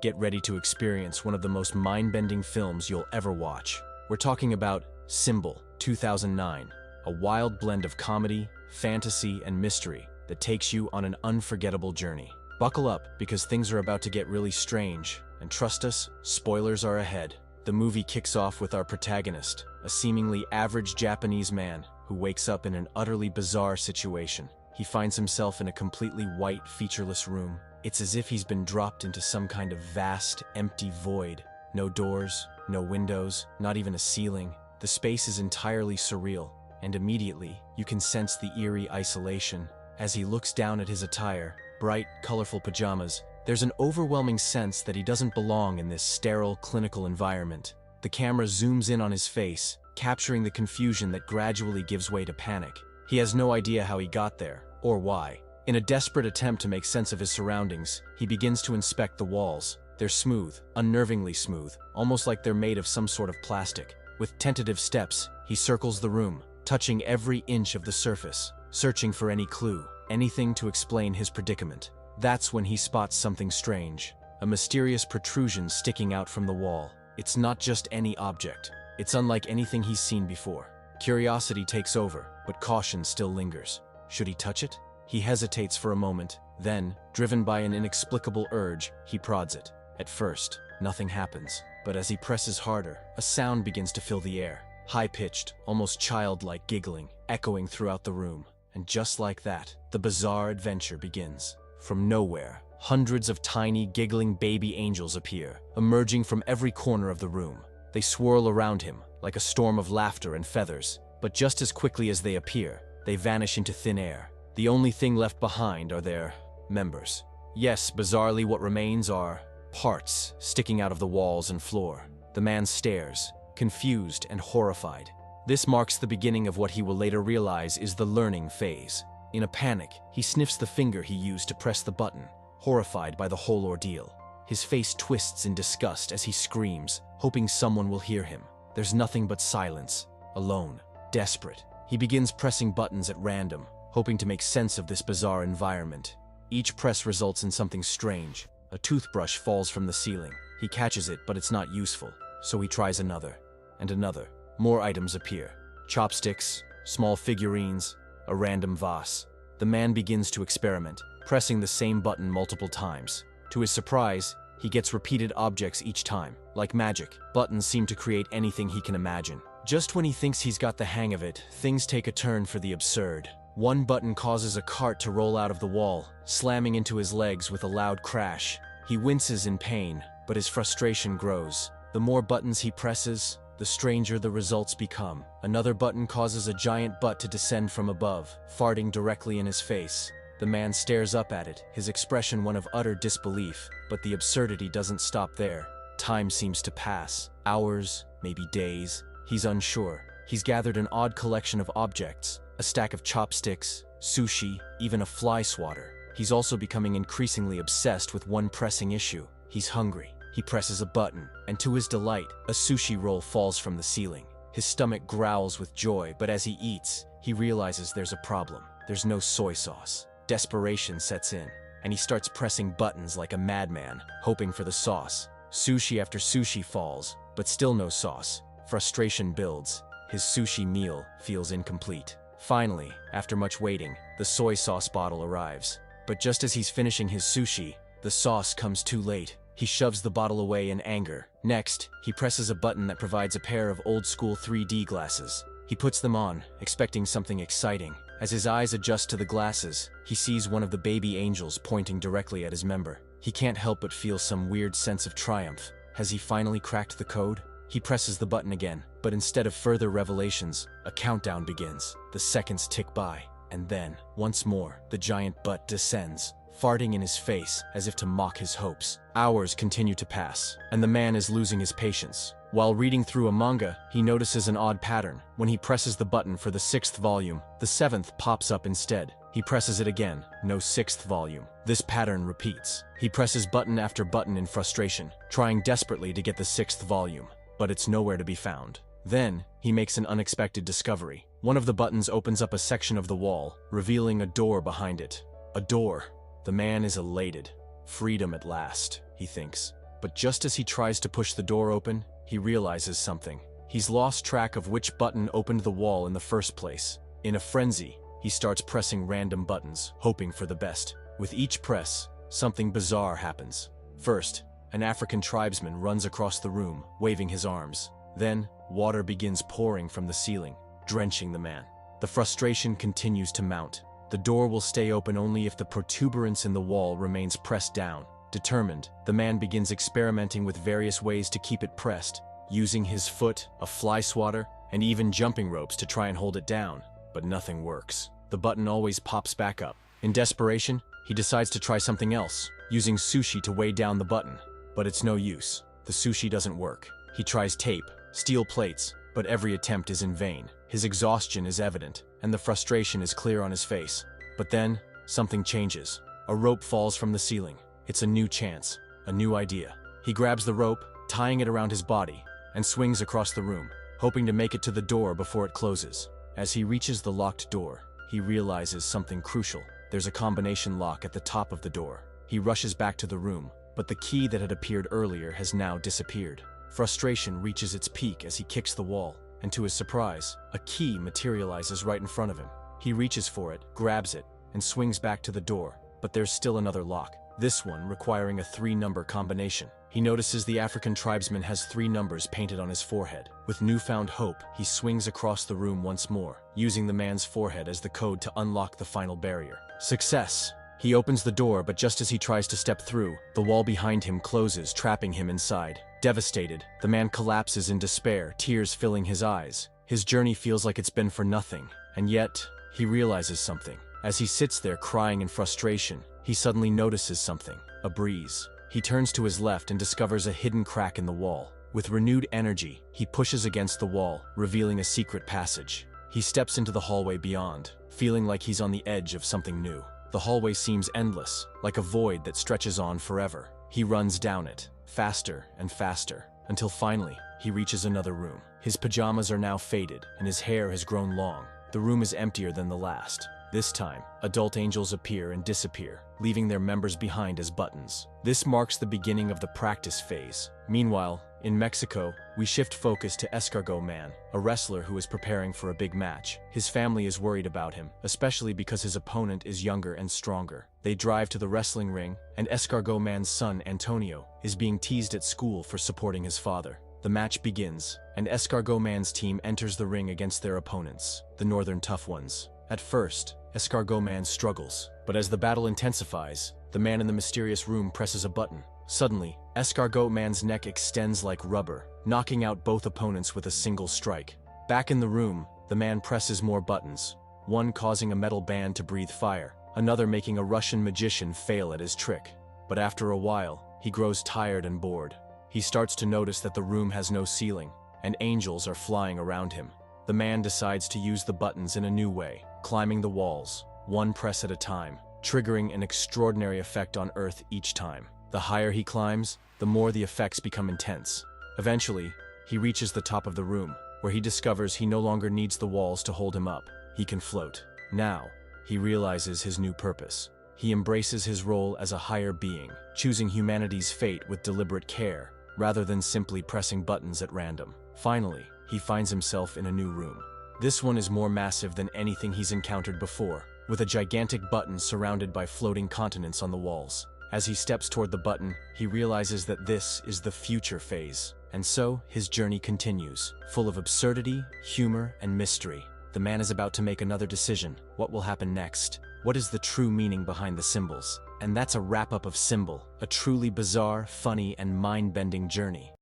get ready to experience one of the most mind-bending films you'll ever watch. We're talking about Symbol, 2009, a wild blend of comedy, fantasy, and mystery that takes you on an unforgettable journey. Buckle up, because things are about to get really strange, and trust us, spoilers are ahead. The movie kicks off with our protagonist, a seemingly average Japanese man who wakes up in an utterly bizarre situation. He finds himself in a completely white, featureless room. It's as if he's been dropped into some kind of vast, empty void. No doors, no windows, not even a ceiling. The space is entirely surreal, and immediately, you can sense the eerie isolation. As he looks down at his attire, bright, colorful pajamas, there's an overwhelming sense that he doesn't belong in this sterile, clinical environment. The camera zooms in on his face, capturing the confusion that gradually gives way to panic. He has no idea how he got there, or why. In a desperate attempt to make sense of his surroundings, he begins to inspect the walls. They're smooth, unnervingly smooth, almost like they're made of some sort of plastic. With tentative steps, he circles the room, touching every inch of the surface, searching for any clue, anything to explain his predicament. That's when he spots something strange, a mysterious protrusion sticking out from the wall. It's not just any object. It's unlike anything he's seen before. Curiosity takes over, but caution still lingers. Should he touch it? He hesitates for a moment, then, driven by an inexplicable urge, he prods it. At first, nothing happens, but as he presses harder, a sound begins to fill the air. High-pitched, almost childlike giggling, echoing throughout the room. And just like that, the bizarre adventure begins. From nowhere, hundreds of tiny, giggling baby angels appear, emerging from every corner of the room. They swirl around him, like a storm of laughter and feathers. But just as quickly as they appear, they vanish into thin air. The only thing left behind are their members. Yes, bizarrely, what remains are parts sticking out of the walls and floor. The man stares, confused and horrified. This marks the beginning of what he will later realize is the learning phase. In a panic, he sniffs the finger he used to press the button, horrified by the whole ordeal. His face twists in disgust as he screams, hoping someone will hear him. There's nothing but silence, alone, desperate. He begins pressing buttons at random, hoping to make sense of this bizarre environment. Each press results in something strange. A toothbrush falls from the ceiling. He catches it, but it's not useful, so he tries another, and another. More items appear. Chopsticks, small figurines, a random vase. The man begins to experiment, pressing the same button multiple times. To his surprise, he gets repeated objects each time. Like magic, buttons seem to create anything he can imagine. Just when he thinks he's got the hang of it, things take a turn for the absurd. One button causes a cart to roll out of the wall, slamming into his legs with a loud crash. He winces in pain, but his frustration grows. The more buttons he presses, the stranger the results become. Another button causes a giant butt to descend from above, farting directly in his face. The man stares up at it, his expression one of utter disbelief, but the absurdity doesn't stop there. Time seems to pass. Hours, maybe days. He's unsure. He's gathered an odd collection of objects, a stack of chopsticks, sushi, even a fly swatter. He's also becoming increasingly obsessed with one pressing issue. He's hungry. He presses a button, and to his delight, a sushi roll falls from the ceiling. His stomach growls with joy, but as he eats, he realizes there's a problem. There's no soy sauce. Desperation sets in, and he starts pressing buttons like a madman, hoping for the sauce. Sushi after sushi falls, but still no sauce. Frustration builds. His sushi meal feels incomplete. Finally, after much waiting, the soy sauce bottle arrives. But just as he's finishing his sushi, the sauce comes too late. He shoves the bottle away in anger. Next, he presses a button that provides a pair of old-school 3D glasses. He puts them on, expecting something exciting. As his eyes adjust to the glasses, he sees one of the baby angels pointing directly at his member. He can't help but feel some weird sense of triumph. Has he finally cracked the code? He presses the button again, but instead of further revelations, a countdown begins. The seconds tick by, and then, once more, the giant butt descends, farting in his face as if to mock his hopes. Hours continue to pass, and the man is losing his patience. While reading through a manga, he notices an odd pattern. When he presses the button for the 6th volume, the 7th pops up instead. He presses it again, no 6th volume. This pattern repeats. He presses button after button in frustration, trying desperately to get the 6th volume, but it's nowhere to be found. Then, he makes an unexpected discovery. One of the buttons opens up a section of the wall, revealing a door behind it. A door. The man is elated. Freedom at last, he thinks. But just as he tries to push the door open, he realizes something. He's lost track of which button opened the wall in the first place. In a frenzy, he starts pressing random buttons, hoping for the best. With each press, something bizarre happens. First, an African tribesman runs across the room, waving his arms. Then, water begins pouring from the ceiling, drenching the man. The frustration continues to mount. The door will stay open only if the protuberance in the wall remains pressed down. Determined, the man begins experimenting with various ways to keep it pressed, using his foot, a fly swatter, and even jumping ropes to try and hold it down. But nothing works. The button always pops back up. In desperation, he decides to try something else, using sushi to weigh down the button. But it's no use. The sushi doesn't work. He tries tape, steel plates, but every attempt is in vain. His exhaustion is evident, and the frustration is clear on his face. But then, something changes. A rope falls from the ceiling. It's a new chance, a new idea. He grabs the rope, tying it around his body, and swings across the room, hoping to make it to the door before it closes. As he reaches the locked door, he realizes something crucial. There's a combination lock at the top of the door. He rushes back to the room, but the key that had appeared earlier has now disappeared. Frustration reaches its peak as he kicks the wall, and to his surprise, a key materializes right in front of him. He reaches for it, grabs it, and swings back to the door, but there's still another lock, this one requiring a 3-number combination. He notices the African tribesman has 3 numbers painted on his forehead. With newfound hope, he swings across the room once more, using the man's forehead as the code to unlock the final barrier. Success! He opens the door, but just as he tries to step through, the wall behind him closes, trapping him inside. Devastated, the man collapses in despair, tears filling his eyes. His journey feels like it's been for nothing, and yet, he realizes something. As he sits there crying in frustration, he suddenly notices something, a breeze. He turns to his left and discovers a hidden crack in the wall. With renewed energy, he pushes against the wall, revealing a secret passage. He steps into the hallway beyond, feeling like he's on the edge of something new. The hallway seems endless, like a void that stretches on forever. He runs down it, faster and faster, until finally, he reaches another room. His pajamas are now faded, and his hair has grown long. The room is emptier than the last. This time, adult angels appear and disappear, leaving their members behind as buttons. This marks the beginning of the practice phase. Meanwhile, in Mexico, we shift focus to Escargot Man, a wrestler who is preparing for a big match. His family is worried about him, especially because his opponent is younger and stronger. They drive to the wrestling ring, and Escargot Man's son, Antonio, is being teased at school for supporting his father. The match begins, and Escargot Man's team enters the ring against their opponents, the Northern Tough Ones. At first, Escargot Man struggles, but as the battle intensifies, the man in the mysterious room presses a button. Suddenly, Escargot Man's neck extends like rubber, knocking out both opponents with a single strike. Back in the room, the man presses more buttons, one causing a metal band to breathe fire, another making a Russian magician fail at his trick. But after a while, he grows tired and bored. He starts to notice that the room has no ceiling, and angels are flying around him. The man decides to use the buttons in a new way, climbing the walls, one press at a time, triggering an extraordinary effect on Earth each time. The higher he climbs, the more the effects become intense. Eventually, he reaches the top of the room, where he discovers he no longer needs the walls to hold him up. He can float. Now, he realizes his new purpose. He embraces his role as a higher being, choosing humanity's fate with deliberate care, rather than simply pressing buttons at random. Finally, he finds himself in a new room. This one is more massive than anything he's encountered before, with a gigantic button surrounded by floating continents on the walls. As he steps toward the button, he realizes that this is the future phase. And so, his journey continues, full of absurdity, humor, and mystery. The man is about to make another decision. What will happen next? What is the true meaning behind the symbols? And that's a wrap-up of Symbol, a truly bizarre, funny, and mind-bending journey.